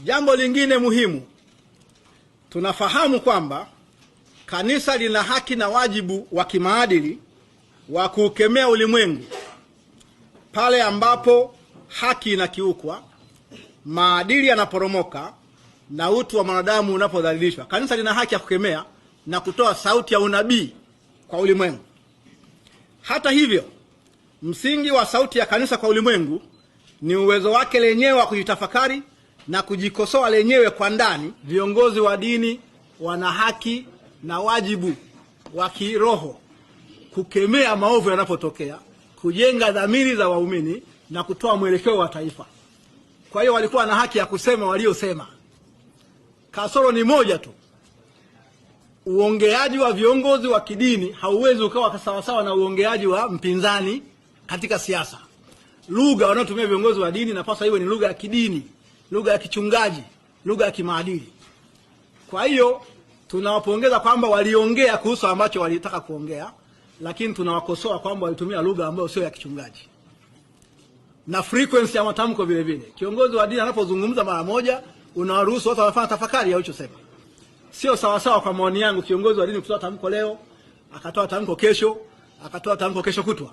Jambo lingine muhimu, tunafahamu kwamba kanisa lina haki na wajibu wa kimaadili wa kuukemea ulimwengu pale ambapo haki inakiukwa, maadili yanaporomoka na utu wa mwanadamu unapodhalilishwa. Kanisa lina haki ya kukemea na kutoa sauti ya unabii kwa ulimwengu. Hata hivyo, msingi wa sauti ya kanisa kwa ulimwengu ni uwezo wake lenyewe wa kujitafakari na kujikosoa lenyewe kwa ndani. Viongozi wa dini wana haki na wajibu wa kiroho kukemea maovu yanapotokea, kujenga dhamiri za waumini na kutoa mwelekeo wa taifa. Kwa hiyo walikuwa na haki ya kusema waliosema. Kasoro ni moja tu. Uongeaji wa viongozi wa kidini hauwezi ukawa sawasawa na uongeaji wa mpinzani katika siasa. Lugha wanayotumia viongozi wa dini inapaswa iwe ni lugha ya kidini, lugha ya kichungaji, lugha ya kimaadili. Kwa hiyo tunawapongeza kwamba waliongea kuhusu ambacho walitaka kuongea, lakini tunawakosoa kwamba walitumia lugha ambayo sio ya kichungaji. Na frequency ya matamko vile vile. Kiongozi wa dini anapozungumza mara moja, unawaruhusu watu wafanye tafakari ya ulichosema. Sio sawa sawa kwa maoni yangu kiongozi wa dini kutoa tamko leo, akatoa tamko kesho, akatoa tamko kesho kutwa.